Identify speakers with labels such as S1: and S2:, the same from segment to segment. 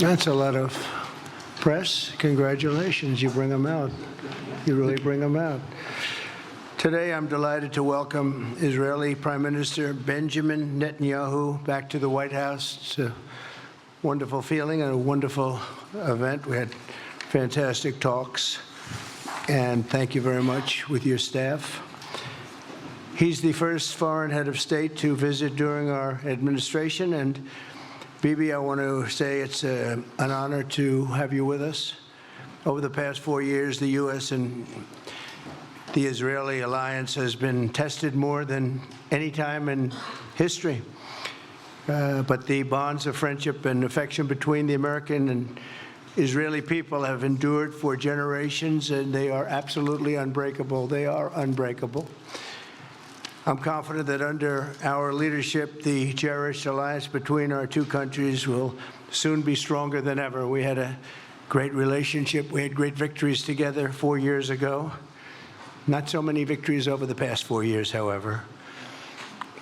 S1: That's a lot of press. Congratulations. You bring them out. You really bring them out. Today, I'm delighted to welcome Israeli Prime Minister Benjamin Netanyahu back to the White House. It's a wonderful feeling and a wonderful event. We had fantastic talks, and thank you very much with your staff. He's the first foreign head of state to visit during our administration, and Bibi, I want to say it's an honor to have you with us. Over the past 4 years, the U.S. and the Israeli alliance has been tested more than any time in history. But the bonds of friendship and affection between the American and Israeli people have endured for generations, and they are absolutely unbreakable. They are unbreakable. I'm confident that under our leadership, the cherished alliance between our two countries will soon be stronger than ever. We had a great relationship. We had great victories together 4 years ago. Not so many victories over the past 4 years, however.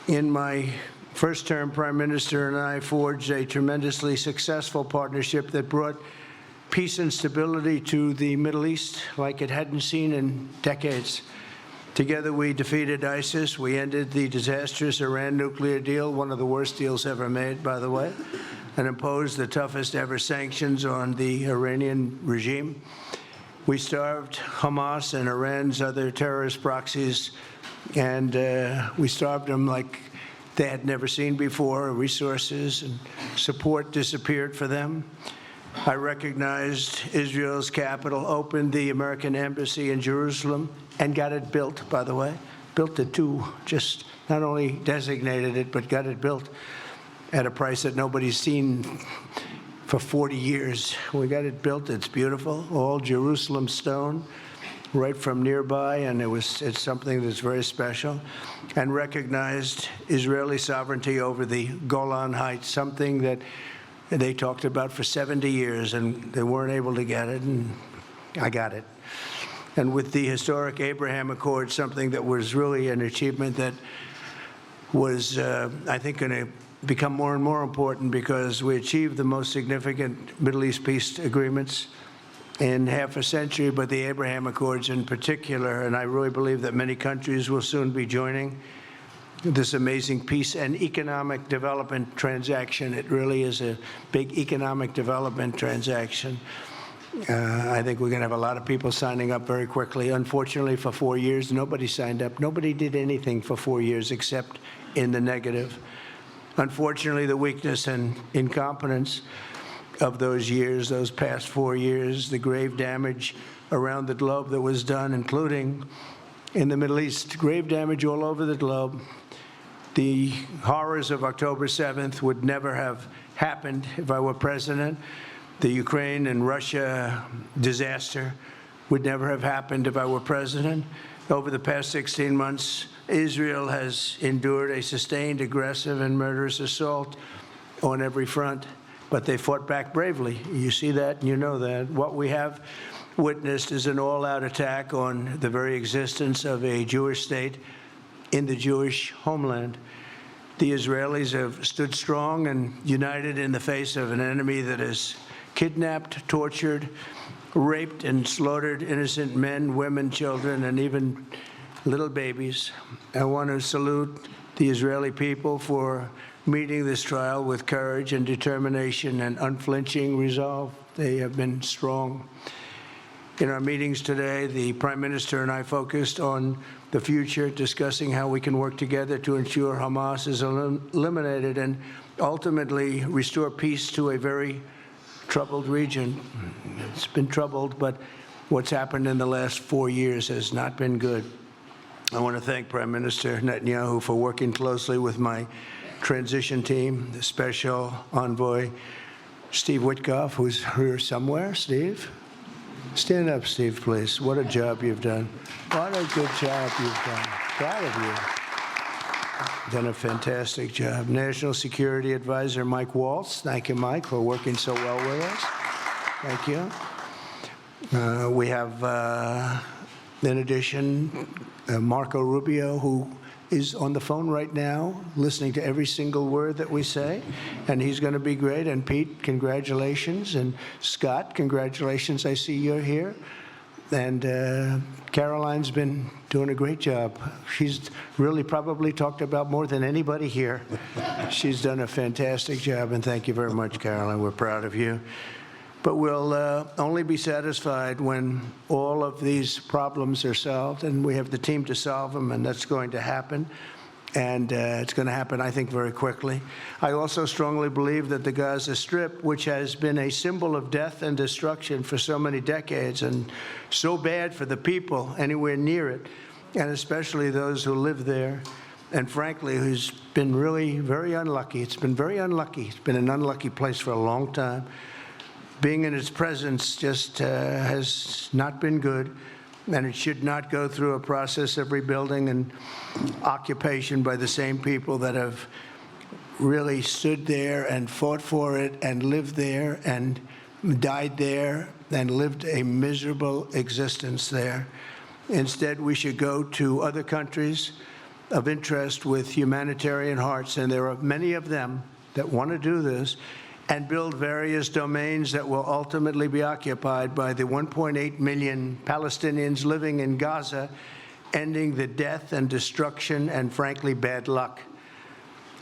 S1: In my first term, Prime Minister and I forged a tremendously successful partnership that brought peace and stability to the Middle East like it hadn't seen in decades. Together, we defeated ISIS. We ended the disastrous Iran nuclear deal, one of the worst deals ever made, by the way, and imposed the toughest ever sanctions on the Iranian regime. We starved Hamas and Iran's other terrorist proxies, and we starved them like they had never seen before. Resources and support disappeared for them. I recognized Israel's capital, opened the American embassy in Jerusalem, and got it built, by the way. Built it too, just not only designated it, but got it built at a price that nobody's seen for 40 years. We got it built. It's beautiful, all Jerusalem stone, right from nearby, and it's something that's very special. And recognized Israeli sovereignty over the Golan Heights, something that they talked about for 70 years, and they weren't able to get it, and I got it. And with the historic Abraham Accord, something that was really an achievement that was, I think, going to become more and more important because we achieved the most significant Middle East peace agreements in half a century, but the Abraham Accords in particular, and I really believe that many countries will soon be joining this amazing peace and economic development transaction. It really is a big economic development transaction. I think we're going to have a lot of people signing up very quickly. Unfortunately, for 4 years, nobody signed up. Nobody did anything for 4 years except in the negative. Unfortunately, the weakness and incompetence of those years, those past 4 years, the grave damage around the globe that was done, including in the Middle East, grave damage all over the globe. The horrors of October 7th would never have happened if I were president. The Ukraine and Russia disaster would never have happened if I were president. Over the past 16 months, Israel has endured a sustained, aggressive, and murderous assault on every front, but they fought back bravely. You see that and you know that. What we have witnessed is an all-out attack on the very existence of a Jewish state in the Jewish homeland. The Israelis have stood strong and united in the face of an enemy that has kidnapped, tortured, raped, and slaughtered innocent men, women, children, and even little babies. I want to salute the Israeli people for meeting this trial with courage and determination and unflinching resolve. They have been strong. In our meetings today, the Prime Minister and I focused on the future, discussing how we can work together to ensure Hamas is eliminated and ultimately restore peace to a very troubled region. It's been troubled, but what's happened in the last 4 years has not been good. I want to thank Prime Minister Netanyahu for working closely with my transition team, the Special Envoy Steve Witkoff, who's here somewhere. Steve? Stand up, Steve, please. What a job you've done. What a good job you've done. Proud of you. Done a fantastic job. National Security Advisor Mike Waltz. Thank you, Mike, for working so well with us. Thank you. We have, in addition, Marco Rubio, who is on the phone right now, listening to every single word that we say, and he's going to be great. And Pete, congratulations. And Scott, congratulations. I see you're here. And Caroline's been doing a great job. She's really probably talked about more than anybody here. She's done a fantastic job, and thank you very much, Caroline. We're proud of you. But we'll only be satisfied when all of these problems are solved, and we have the team to solve them, and that's going to happen. And it's going to happen, I think, very quickly. I also strongly believe that the Gaza Strip, which has been a symbol of death and destruction for so many decades and so bad for the people anywhere near it, and especially those who live there, and frankly, who's been really very unlucky. It's been very unlucky. It's been an unlucky place for a long time. Being in its presence just has not been good. And it should not go through a process of rebuilding and occupation by the same people that have really stood there and fought for it and lived there and died there and lived a miserable existence there. Instead, we should go to other countries of interest with humanitarian hearts, and there are many of them that want to do this, and build various domains that will ultimately be occupied by the 1.8 million Palestinians living in Gaza, ending the death and destruction and, frankly, bad luck.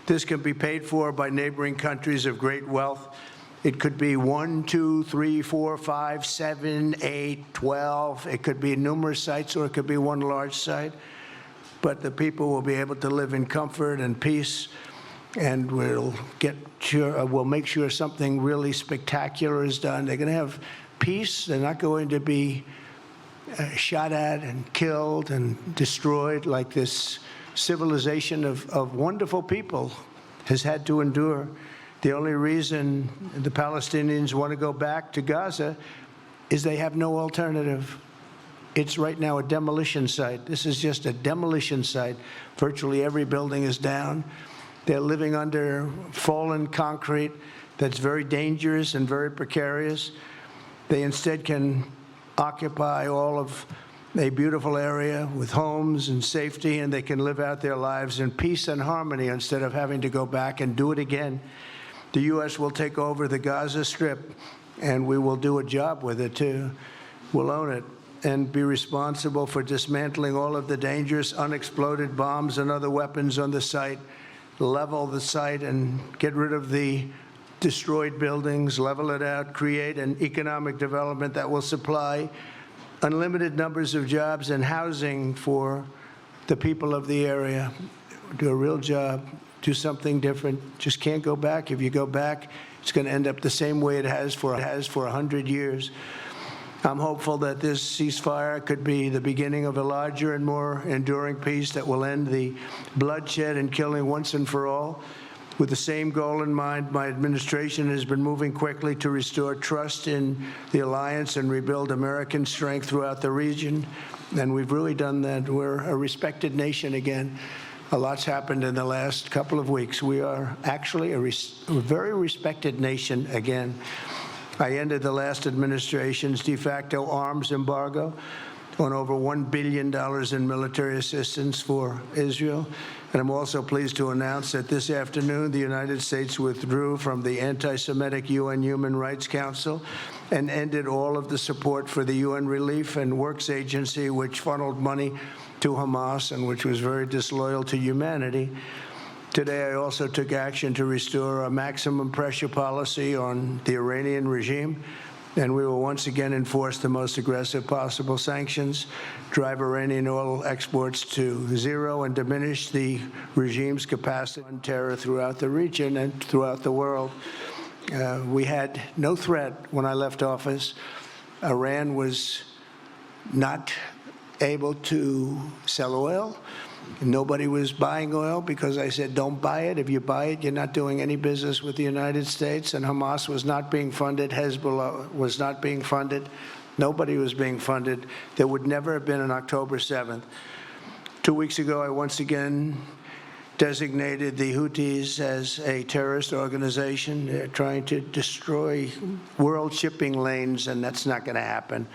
S1: This can be paid for by neighboring countries of great wealth. It could be 1, 2, 3, 4, 5, 7, 8, 12. It could be numerous sites, or it could be one large site. But the people will be able to live in comfort and peace, and we'll make sure something really spectacular is done. They're going to have peace. They're not going to be shot at and killed and destroyed like this civilization of wonderful people has had to endure. The only reason the Palestinians want to go back to Gaza is they have no alternative. It's right now a demolition site. This is just a demolition site. Virtually every building is down. They're living under fallen concrete that's very dangerous and very precarious. They instead can occupy all of a beautiful area with homes and safety, and they can live out their lives in peace and harmony instead of having to go back and do it again. The U.S. will take over the Gaza Strip, and we will do a job with it, too. We'll own it and be responsible for dismantling all of the dangerous unexploded bombs and other weapons on the site, level the site and get rid of the destroyed buildings, level it out, create an economic development that will supply unlimited numbers of jobs and housing for the people of the area. Do a real job, do something different. Just can't go back. If you go back, it's going to end up the same way it has for 100 years. I'm hopeful that this ceasefire could be the beginning of a larger and more enduring peace that will end the bloodshed and killing once and for all. With the same goal in mind, my administration has been moving quickly to restore trust in the alliance and rebuild American strength throughout the region, and we've really done that. We're a respected nation again. A lot's happened in the last couple of weeks. We are actually a very respected nation again. I ended the last administration's de facto arms embargo on over $1 billion in military assistance for Israel. And I'm also pleased to announce that this afternoon, the United States withdrew from the anti-Semitic UN Human Rights Council and ended all of the support for the UN Relief and Works Agency, which funneled money to Hamas and which was very disloyal to humanity. Today, I also took action to restore a maximum pressure policy on the Iranian regime, and we will once again enforce the most aggressive possible sanctions, drive Iranian oil exports to zero, and diminish the regime's capacity on terror throughout the region and throughout the world. We had no threat when I left office. Iran was not able to sell oil. Nobody was buying oil because I said, don't buy it. If you buy it, you're not doing any business with the United States. And Hamas was not being funded. Hezbollah was not being funded. Nobody was being funded. There would never have been an October 7th. 2 weeks ago, I once again designated the Houthis as a terrorist organization. They're trying to destroy world shipping lanes, and that's not going to happen.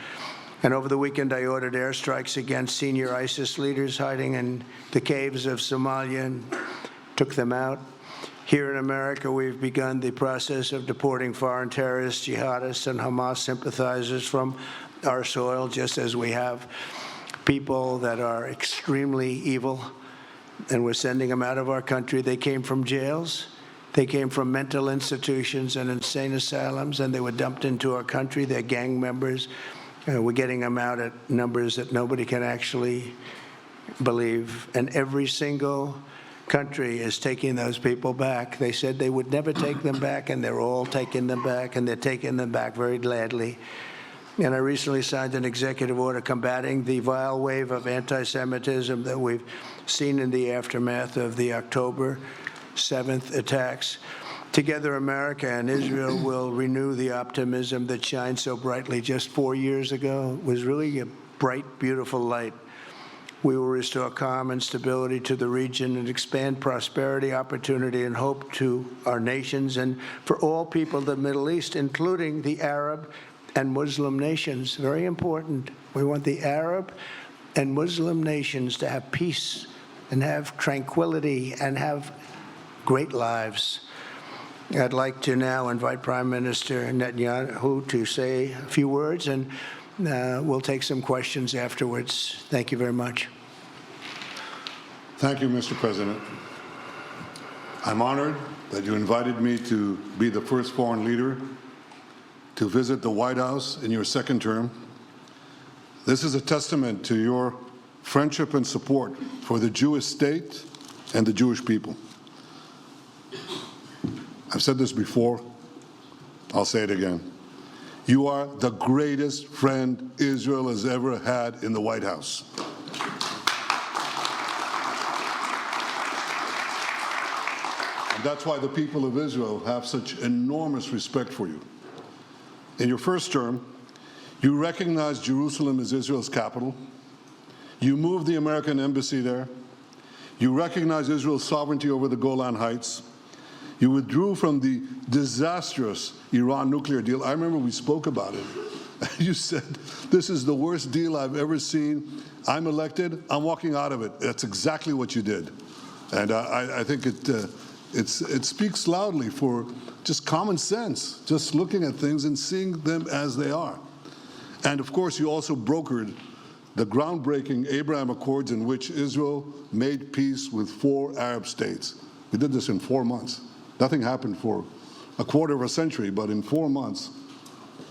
S1: And over the weekend, I ordered airstrikes against senior ISIS leaders hiding in the caves of Somalia and took them out. Here in America, we've begun the process of deporting foreign terrorists, jihadists, and Hamas sympathizers from our soil, just as we have people that are extremely evil, and we're sending them out of our country. They came from jails. They came from mental institutions and insane asylums, and they were dumped into our country. They're gang members. We're getting them out at numbers that nobody can actually believe. And every single country is taking those people back. They said they would never take them back, and they're all taking them back, and they're taking them back very gladly. And I recently signed an executive order combating the vile wave of anti-Semitism that we've seen in the aftermath of the October 7th attacks. Together, America and Israel will renew the optimism that shined so brightly just 4 years ago. It was really a bright, beautiful light. We will restore calm and stability to the region and expand prosperity, opportunity, and hope to our nations and for all people of the Middle East, including the Arab and Muslim nations. Very important. We want the Arab and Muslim nations to have peace and have tranquility and have great lives. I'd like to now invite Prime Minister Netanyahu to say a few words, and we'll take some questions afterwards. Thank you very much.
S2: Thank you, Mr. President. I'm honored that you invited me to be the first foreign leader to visit the White House in your second term. This is a testament to your friendship and support for the Jewish state and the Jewish people. I've said this before, I'll say it again. You are the greatest friend Israel has ever had in the White House. And that's why the people of Israel have such enormous respect for you. In your first term, you recognized Jerusalem as Israel's capital. You moved the American embassy there. You recognized Israel's sovereignty over the Golan Heights. You withdrew from the disastrous Iran nuclear deal. I remember we spoke about it. You said, this is the worst deal I've ever seen. I'm elected, I'm walking out of it. That's exactly what you did. And I think it speaks loudly for just common sense, just looking at things and seeing them as they are. And of course, you also brokered the groundbreaking Abraham Accords in which Israel made peace with 4 Arab states. We did this in 4 months. Nothing happened for a quarter of a century, but in 4 months,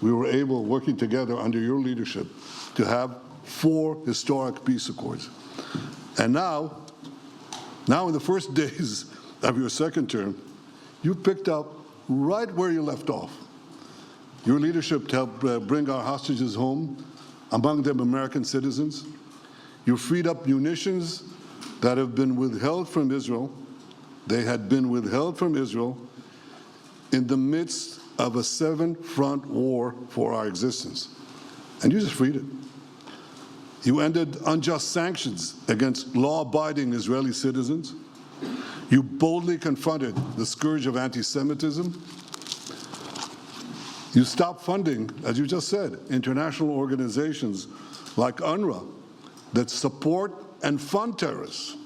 S2: we were able, working together under your leadership, to have 4 historic peace accords. And now in the first days of your second term, you picked up right where you left off. Your leadership helped bring our hostages home, among them American citizens. You freed up munitions that have been withheld from Israel. They had been withheld from Israel in the midst of a 7-front war for our existence. And you just freed it. You ended unjust sanctions against law-abiding Israeli citizens. You boldly confronted the scourge of anti-Semitism. You stopped funding, as you just said, international organizations like UNRWA that support and fund terrorists.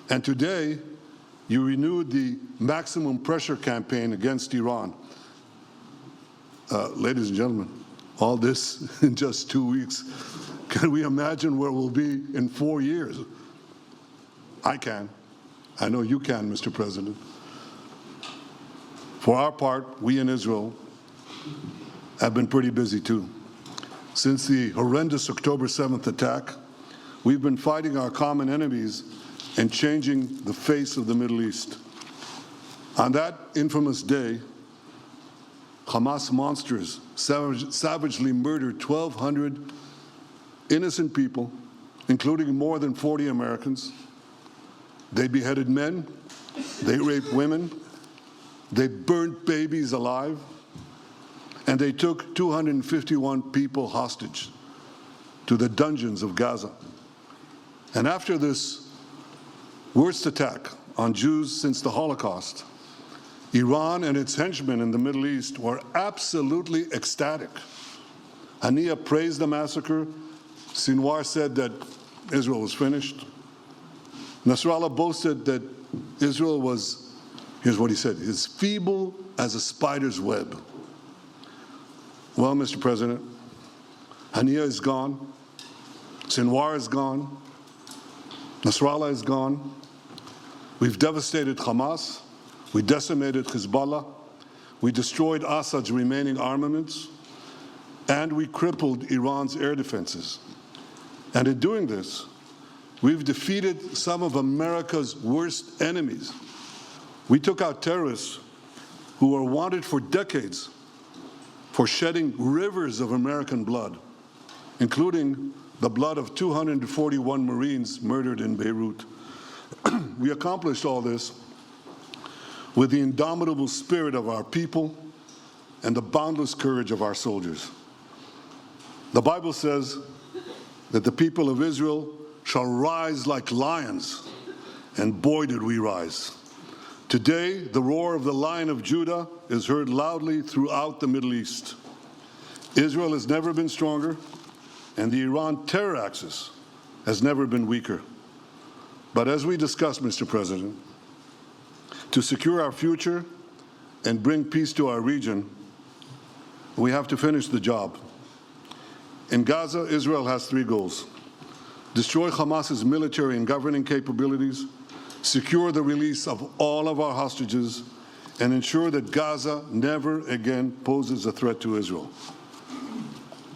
S2: And today, you renewed the maximum pressure campaign against Iran. Ladies and gentlemen, all this in just 2 weeks. Can we imagine where we'll be in 4 years? I can. I know you can, Mr. President. For our part, we in Israel have been pretty busy too. Since the horrendous October 7th attack, we've been fighting our common enemies and changing the face of the Middle East. On that infamous day, Hamas monsters savagely murdered 1,200 innocent people, including more than 40 Americans. They beheaded men, they raped women, they burnt babies alive, and they took 251 people hostage to the dungeons of Gaza. And after this worst attack on Jews since the Holocaust, Iran and its henchmen in the Middle East were absolutely ecstatic. Haniya praised the massacre. Sinwar said that Israel was finished. Nasrallah boasted that Israel was, here's what he said, is feeble as a spider's web. Well, Mr. President, Haniya is gone. Sinwar is gone. Nasrallah is gone. We've devastated Hamas. We decimated Hezbollah. We destroyed Assad's remaining armaments. And we crippled Iran's air defenses. And in doing this, we've defeated some of America's worst enemies. We took out terrorists who were wanted for decades for shedding rivers of American blood, including the blood of 241 Marines murdered in Beirut. We accomplished all this with the indomitable spirit of our people and the boundless courage of our soldiers. The Bible says that the people of Israel shall rise like lions, and boy did we rise. Today, the roar of the Lion of Judah is heard loudly throughout the Middle East. Israel has never been stronger, and the Iran terror axis has never been weaker. But as we discussed, Mr. President, to secure our future and bring peace to our region, we have to finish the job. In Gaza, Israel has three goals: destroy Hamas's military and governing capabilities, secure the release of all of our hostages, and ensure that Gaza never again poses a threat to Israel.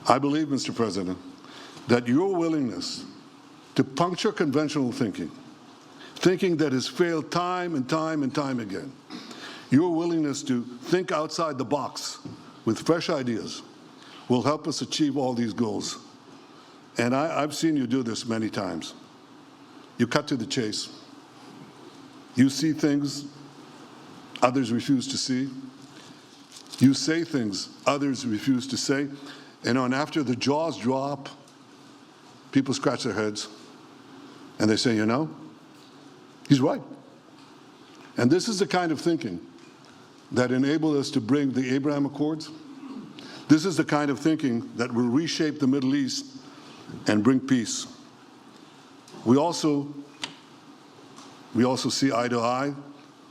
S2: I believe, Mr. President, that your willingness to puncture conventional thinking that has failed time and time and time again, your willingness to think outside the box with fresh ideas will help us achieve all these goals. And I've seen you do this many times. You cut to the chase. You see things others refuse to see. You say things others refuse to say. And after the jaws drop, people scratch their heads and they say, you know, he's right. And this is the kind of thinking that enabled us to bring the Abraham Accords. This is the kind of thinking that will reshape the Middle East and bring peace. We also see eye to eye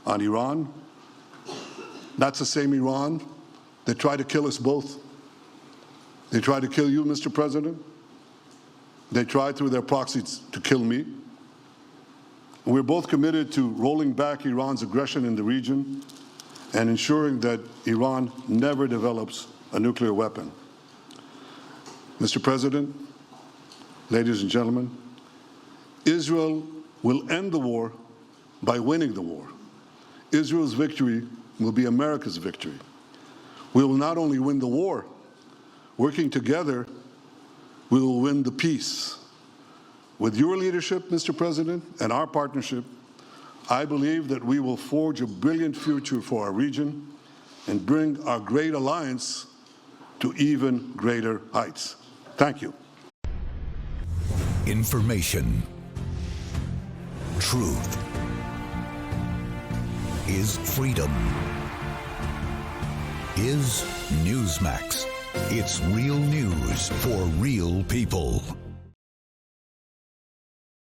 S2: on Iran. That's the same Iran that tried to kill us both. They tried to kill you, Mr. President. They tried through their proxies to kill me. We're both committed to rolling back Iran's aggression in the region and ensuring that Iran never develops a nuclear weapon. Mr. President, ladies and gentlemen, Israel will end the war by winning the war. Israel's victory will be America's victory. We will not only win the war, working together, we will win the peace. With your leadership, Mr. President, and our partnership, I believe that we will forge a brilliant future for our region and bring our great alliance to even greater heights. Thank you.
S3: Information. Truth is freedom. Is Newsmax. It's real news for real people.